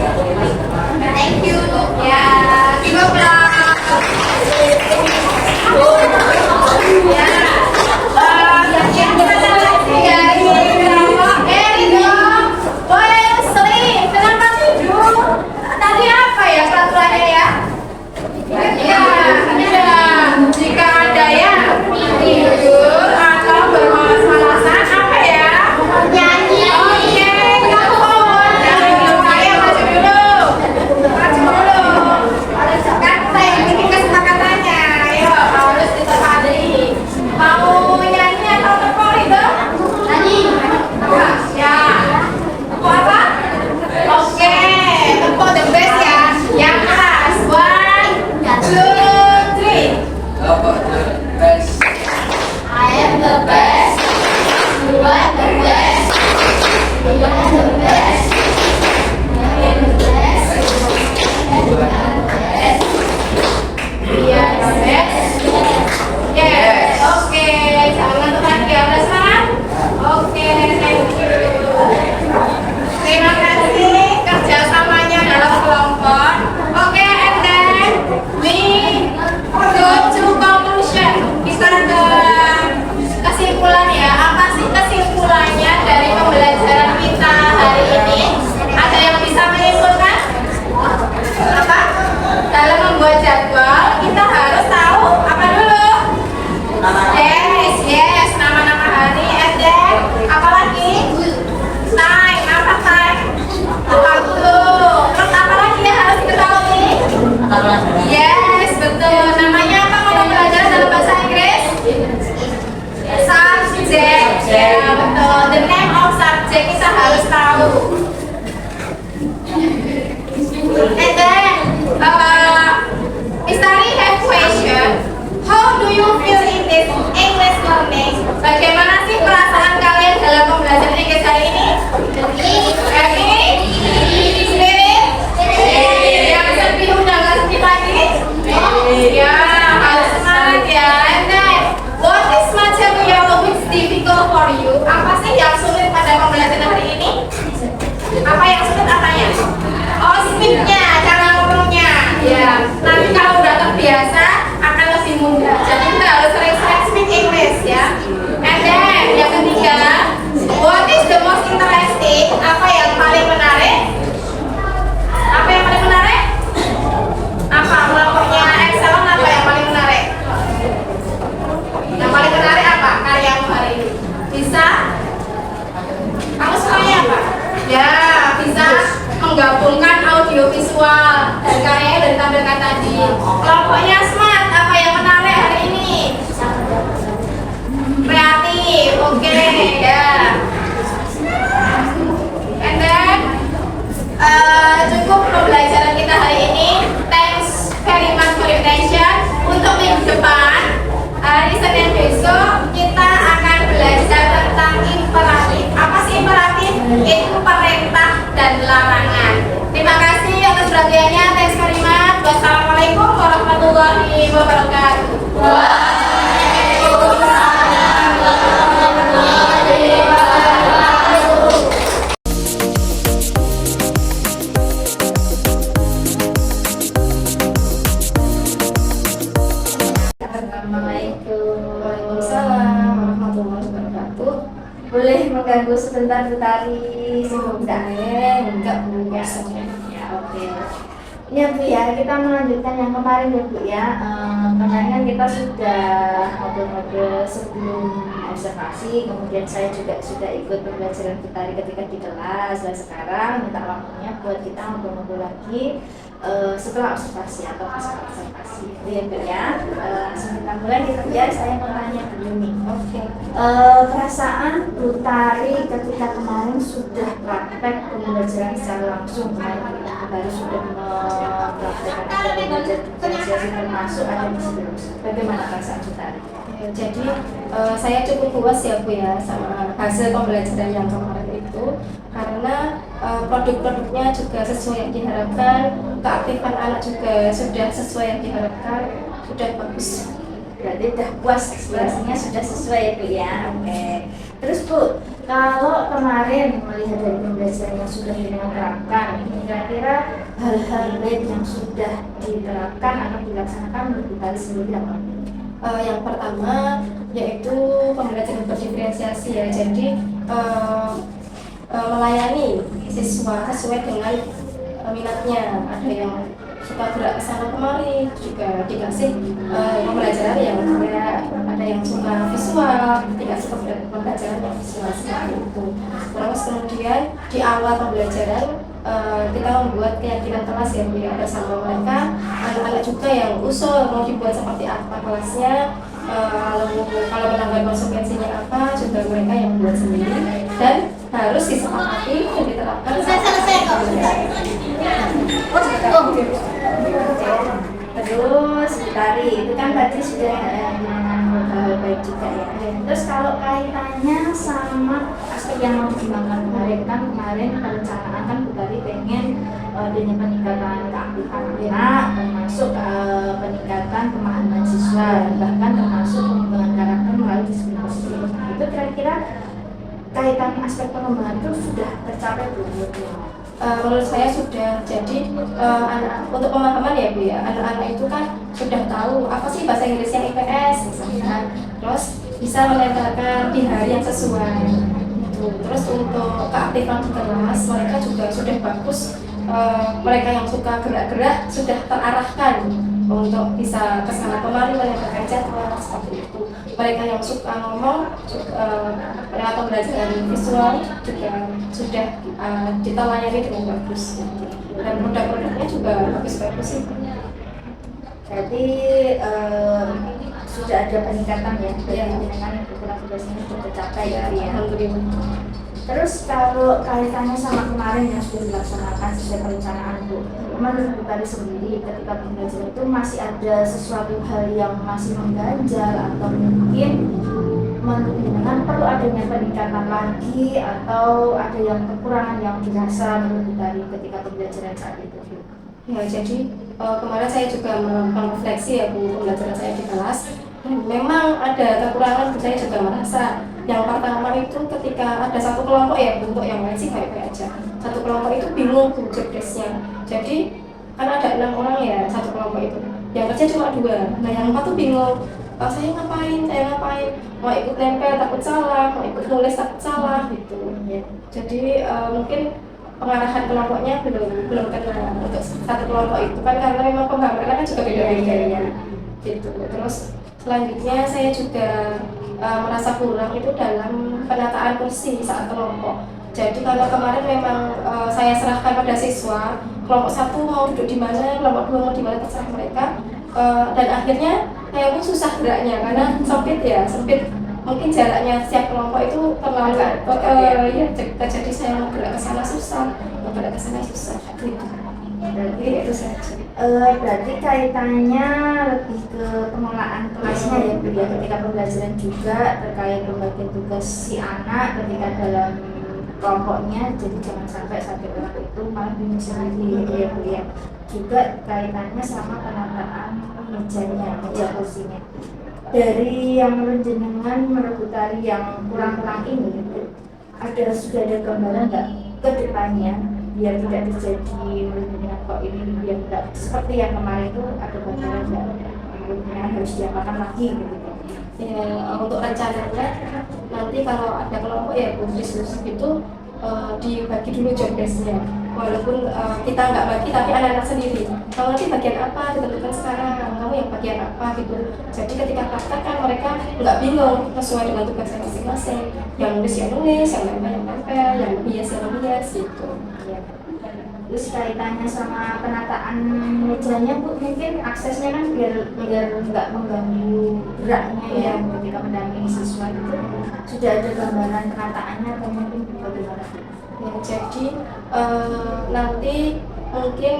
menggabungkan audiovisual dan karyanya dari tampilkan tadi. Kelompoknya smart, apa yang menarik hari ini? Kreatif, oke, ya. And then cukup pembelajaran kita hari ini. Thanks very much for your attention. Untuk minggu depan, hari Senin besok kita akan belajar tentang imperatif. Apa sih imperatif? Itu perintah dan larangan. Terima kasih atas perhatiannya. Thanks very much. Wassalamualaikum warahmatullahi wabarakatuh. Assalamualaikum warahmatullahi wabarakatuh. Boleh mengganggu sebentar Bu Tari? Enggak Bu ya. Ya, oke. Ya Bu ya, kita melanjutkan yang kemarin ya Bu ya. Kemarin kan kita sudah ngobrol-ngobrol sebelum observasi, kemudian saya juga sudah ikut pembelajaran Bu Tari ketika di kelas. Dan sekarang minta waktunya buat kita ngobrol-ngobrol lagi setelah observasi atau pasca observasi. Ya Bu ya. Langsung kita mulai ya. Saya mau tanya dulu nih. Oke. Perasaan Bu Tari ketika kemarin sudah praktek pembelajaran secara langsung, kemarin kita baru sudah mempraktekkan belajar diferensiasi termasuk ada di situ. Bagaimana perasaan Bu Tari? Jadi saya cukup puas ya Bu ya sama hasil pembelajaran yang kemarin itu, karena produk-produknya juga sesuai yang diharapkan, keaktifan anak juga sudah sesuai yang diharapkan, sudah bagus. Berarti udah puas, eksplorasinya sudah sesuai ya Bu ya. Oke. Terus Bu, kalau kemarin melihat dari pembelajaran yang sudah diterapkan, kira-kira hal-hal baik yang sudah diterapkan atau dilaksanakan menurut Bu Tari sendiri apa? Yang pertama yaitu pembelajaran berdiferensiasi ya. Jadi melayani siswa sesuai dengan minatnya. Ada yang suka gerak kesana kemari, juga dikasih pembelajaran yang kayak ada yang suka visual, dikasih pembelajaran yang visual seperti itu. Terus kemudian di awal pembelajaran kita membuat keyakinan kelas yang bersama mereka, anak-anak juga yang usul mau dibuat seperti apa kelasnya, lalu kalau menanggapi konsekuensinya apa juga mereka yang buat sendiri dan harus disepakati dan diterapkan. Terus Bu Tari, itu kan tadi sudah dengan hal baik juga ya. Terus kalau kaitannya sama aspek yang mau dikembangkan kemarin perencanaan kan Bu Tari pengen dengan peningkatan keaktifan anak, termasuk peningkatan pemahaman siswa, bahkan termasuk pengembangan karakter melalui disiplin positif. Itu kira-kira kaitan aspek pengembangan itu sudah tercapai belum? Menurut saya sudah. Jadi untuk pemahaman ya Bu ya, anak-anak itu kan sudah tahu apa sih bahasa Inggrisnya IPS misalnya, terus bisa menempelkan di hari yang sesuai gitu. Terus untuk keaktifan di kelas mereka juga sudah bagus, mereka yang suka gerak-gerak sudah terarahkan untuk bisa kesana kemari menempelkan jadwal seperti itu. Mereka yang suka ngomong atau belajar visual juga sudah ditelayani dengan bagus, dan produk-produknya juga bagus-bagus sih. Jadi sudah ada peningkatan ya, dengan tugas-tugasnya sudah tercapai ya. Alhamdulillah. Terus kalau kaitannya sama kemarin yang sudah dilaksanakan sesuai perencanaan Bu, menurut Bu Tari sendiri ketika pembelajaran itu masih ada sesuatu hal yang masih mengganjal atau mungkin menurut dengan perlu adanya peningkatan lagi atau ada yang kekurangan yang dirasa menurut Bu Tari ketika pembelajaran saat itu? Ya, jadi kemarin saya juga melakukan refleksi ya Bu, pembelajaran saya di kelas. Memang ada kekurangan, saya juga merasa. Yang pertama itu ketika ada satu kelompok ya, untuk yang lain sih baik-baik aja. Satu kelompok itu bingung tuh jobdesknya. Jadi kan ada 6 orang ya satu kelompok itu. Yang kerja cuma 2. Nah yang 4 tuh bingung. Saya ngapain? Mau ikut nempel takut salah, mau ikut nulis takut salah gitu. Ya. Jadi mungkin pengarahan kelompoknya belum kena untuk satu kelompok itu kan, karena memang pemahaman kan juga beda-beda ya. Gitu. Terus selanjutnya saya juga merasa kurang itu dalam penataan kursi saat kelompok. Jadi kalau kemarin memang saya serahkan kepada siswa, kelompok 1 mau duduk di mana, kelompok 2 mau di mana, terserah mereka. Dan akhirnya saya pun susah geraknya karena sempit, mungkin jaraknya setiap kelompok itu terlalu jadi saya mau gerak ke sana susah, mau gerak ke sana susah gitu. Berarti itu saja. Berarti kaitannya lebih ke pengelolaan kelasnya ya Bu ya, ketika pembelajaran juga terkait pembagian tugas si anak ketika dalam kelompoknya, jadi jangan sampai satu kelompok itu malah bingung sendiri ya Bu ya. Juga kaitannya sama penataan mejanya, meja kursinya. Dari yang jenengan merebutari yang kurang-kurang ini, sudah ada gambaran nggak ke depannya biar tidak terjadi melindungi kok ini, biar tidak seperti yang kemarin itu ada gambaran nggak melindungi harus diapakan lagi gitu. Ya, untuk rencananya nanti kalau ada kelompok ya khusus itu dibagi dulu job desk-nya, walaupun kita nggak bagi tapi anak-anak sendiri kalau nanti bagian apa ditentukan sekarang, kamu yang bagian apa gitu. Jadi ketika praktek kan mereka nggak bingung, sesuai dengan tugasnya masing-masing, yang nulis yang nempel, yang hias gitu ya. Terus kaitannya sama penataan mejanya Bu, mungkin aksesnya kan biar nggak mengganggu geraknya ya ketika mendampingi siswa itu, sudah ada gambaran penataannya atau mungkin bagaimana? Ya, jadi nanti mungkin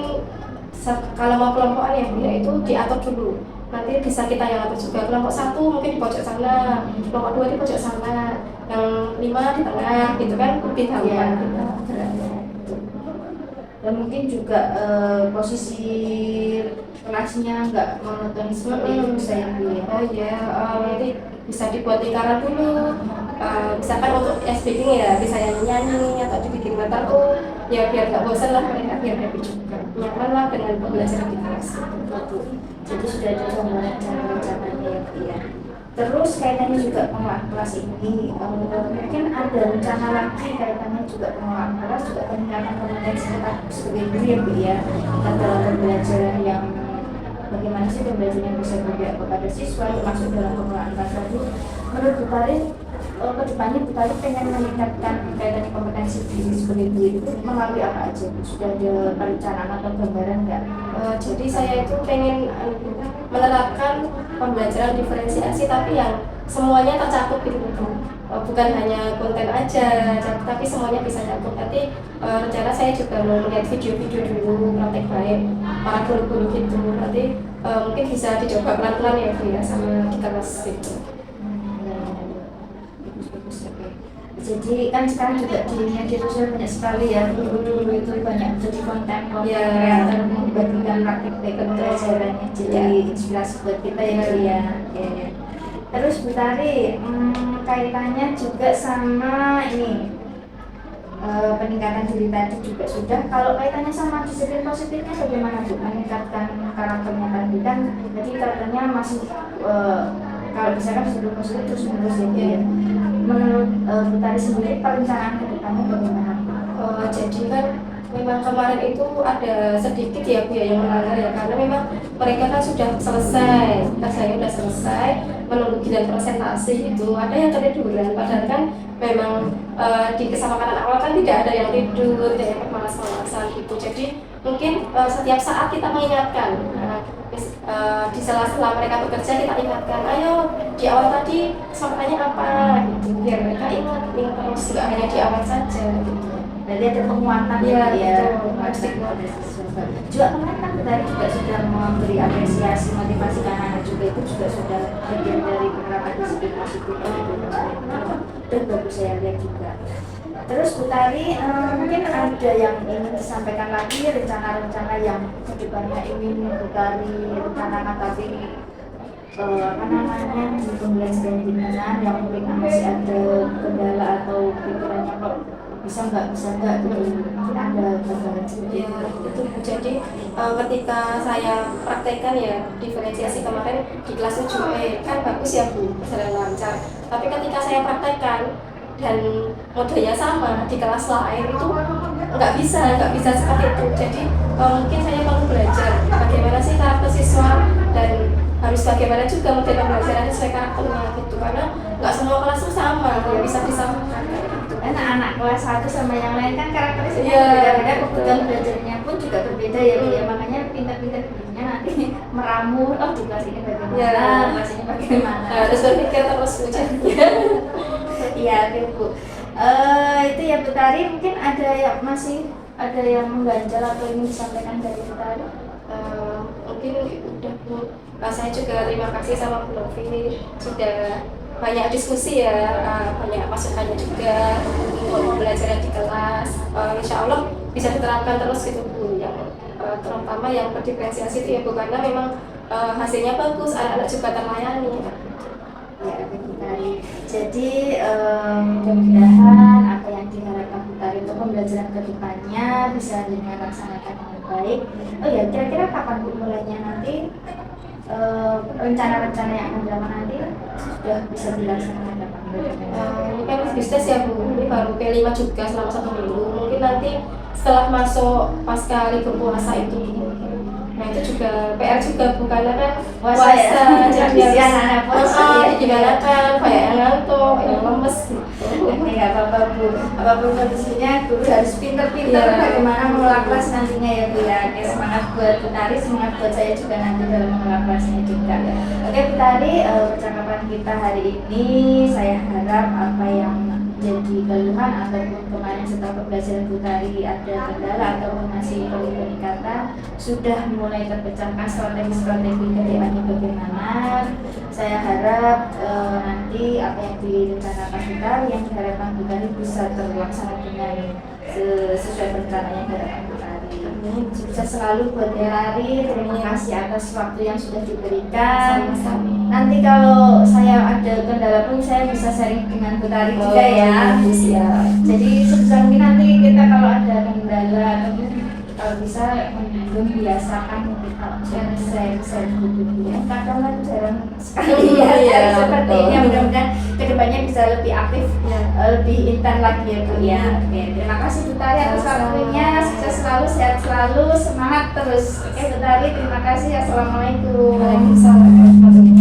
kalau mau kelompokan ya Bu ya itu diatur dulu. Nanti bisa kita yang atur juga. Kelompok 1 mungkin di pojok sana, kelompok 2 di pojok sana, yang 5 di tengah gitu kan, lebih gampang kita geraknya. Dan mungkin juga posisi kelasnya nggak monoton seperti itu bisa ya Bu ya. Oh ya, nanti bisa dibuat lingkaran dulu. Misalkan untuk speaking ya bisa nyanyi atau dibikin latar tuh ya biar nggak bosan lah mereka, biar happy juga, nyaman lah dengan pembelajaran di kelas. Jadi sudah ada gambaran rencananya ya Bu ya. Terus kaitannya juga pengelolaan kelas ini, mungkin ada rencana lagi kaitannya juga pengelolaan kelas, juga peningkatan kompetensi kita sebagai guru ya Bu ya, dalam pembelajaran yang bagaimana sih pembelajaran yang bisa berpihak kepada siswa, termasuk dalam pengelolaan kelas tadi. Menurut Bu Tari, kedepannya Bu Tari pengen meningkatkan kaitannya kompetensi diri sebagai guru itu melalui apa aja? Sudah ada perencanaan atau gambaran nggak? Jadi saya itu pengen menerapkan pembelajaran diferensiasi tapi yang semuanya tercakup gitu, bukan hanya konten aja tapi semuanya bisa nyangkut. Nanti rencana saya juga mau melihat video-video dulu praktek baik para guru-guru gitu, nanti mungkin bisa dicoba pelan-pelan ya Bu ya sama di kelas gitu. Jadi kan sekarang juga di media sosial banyak sekali ya, dulu itu banyak jadi konten kreator membagikan praktik pembelajarannya, jadi inspirasi buat kita ya Bu ya. Terus Bu Tari, kaitannya juga sama ini peningkatan diri tadi juga sudah. Kalau kaitannya sama disiplin positifnya bagaimana Bu, meningkatkan karakternya tadi kan? Jadi karakternya masih kalau misalkan disiplin positif terus menerus ya. Menurut Bu Tari sendiri perencanaan ke depannya bagaimana? Jadi kan memang kemarin itu ada sedikit ya Bu ya yang melanggar ya, karena memang mereka kan sudah selesai, saya sudah selesai menunggu giliran presentasi itu ada yang ketiduran, padahal kan memang di kesepakatan awal kan tidak ada yang tidur, tidak yang malas-malasan gitu. Jadi mungkin setiap saat kita mengingatkan, di sela-sela mereka bekerja kita ingatkan, ayo di awal tadi kesepakatannya apa gitu, biar mereka ingat terus, nggak hanya di awal saja gitu. Jadi ada penguatan ya, juga kemarin kan tadi juga sudah memberi apresiasi motivasi anak-anak juga, itu juga sudah bagian dari penerapan disiplin positif dan bagus saya lihat juga. Terus Bu Tari, mungkin ada yang ingin disampaikan lagi, rencana-rencana yang kedepannya ingin Bu Tari rencanakan tapi apa namanya di pembelajaran jenengan yang mungkin masih ada kendala atau pikirannya kok bisa nggak gitu, ada gambaran seperti itu. Jadi ketika saya praktekkan ya diferensiasi kemarin di kelas 7E kan bagus ya Bu, jalan lancar. Tapi ketika saya praktekkan dan modenya sama di kelas lain itu nggak bisa seperti itu. Jadi mungkin saya perlu belajar bagaimana sih karakter siswa dan harus bagaimana juga model pembelajarannya sesuai karakternya gitu, karena nggak semua kelas itu sama, ya bisa disamakan gitu. karena anak kelas 1 sama yang lain kan karakteristiknya Iya. berbeda-beda, kebutuhan belajarnya pun juga berbeda ya Bu ya, makanya pintar-pintar gurunya nanti meramu, oh di kelas ini bagaimana, Iya. kelas ini bagaimana. Harus berpikir terus ujiannya. Iya oke Bu. Itu ya Bu Tari, mungkin ada yang masih ada yang mengganjal atau ingin disampaikan dari Bu Tari? Mungkin udah Bu. Saya juga terima kasih sama Bu Novi sudah banyak diskusi ya, banyak masukannya juga untuk pembelajaran di kelas. Insya Allah bisa diterapkan terus gitu Bu, yang terutama yang berdiferensiasi itu ya Bu, karena memang hasilnya bagus, anak-anak juga terlayani. Ya, Bu Tari. Jadi mudah-mudahan apa yang diharapkan Bu Tari untuk pembelajaran kedepannya bisa dilaksanakan dengan baik. Oh ya, kira-kira kapan Bu mulainya nanti? Rencana-rencana yang akan dilakukan nanti sudah bisa dilaksanakan kapan? Ini kan bisnis ya Bu, ini baru P5 juga selama 1 minggu. Mungkin nanti setelah masuk pasca libur puasa itu, nah itu juga PR juga Bu, karena kan Puasa ya? jadi Kondisi anak-anak puasa ya. gimana kan, kayak yang ngantuk, yang lemes gitu. Nggak apa-apa Bu, apapun kondisinya guru harus pintar-pintar Iya. bagaimana mengelola kelas nantinya ya Bu ya. Oke, semangat buat Bu Tari, semangat buat saya juga nanti dalam mengelola kelasnya juga. Oke Bu Tari, percakapan kita hari ini saya harap apa yang jadi keluhan ataupun kemarin setelah pembelajaran Bu Tari ada kendala ataupun masih perlu peningkatan sudah mulai terpecahkan strategi-strategi kedepannya bagaimana. Saya harap nanti apa yang direncanakan Bu Tari, yang diharapkan Bu Tari bisa terlaksana dengan sesuai perencanaan yang diharapkan Bu Tari. Sukses selalu buat Bu Tari, terima kasih atas waktu yang sudah diberikan. Sama-sama. Nanti kalau saya ada kendala pun saya bisa sharing dengan Bu Tari juga ya. Siap. Jadi sebisa mungkin nanti kita kalau ada kendala ataupun kalau bisa membiasakan kalau share buku ya. Kadang kan jarang sekali ya, Iya, seperti betul. ini. Mudah-mudahan kedepannya bisa lebih aktif, lebih intens lagi ya Bu ya. Oke, terima kasih Bu Tari atas waktunya. Sukses selalu, sehat selalu, semangat terus. Oke Bu Tari, terima kasih. Assalamualaikum. Waalaikumsalam warahmatullahi wabarakatuh.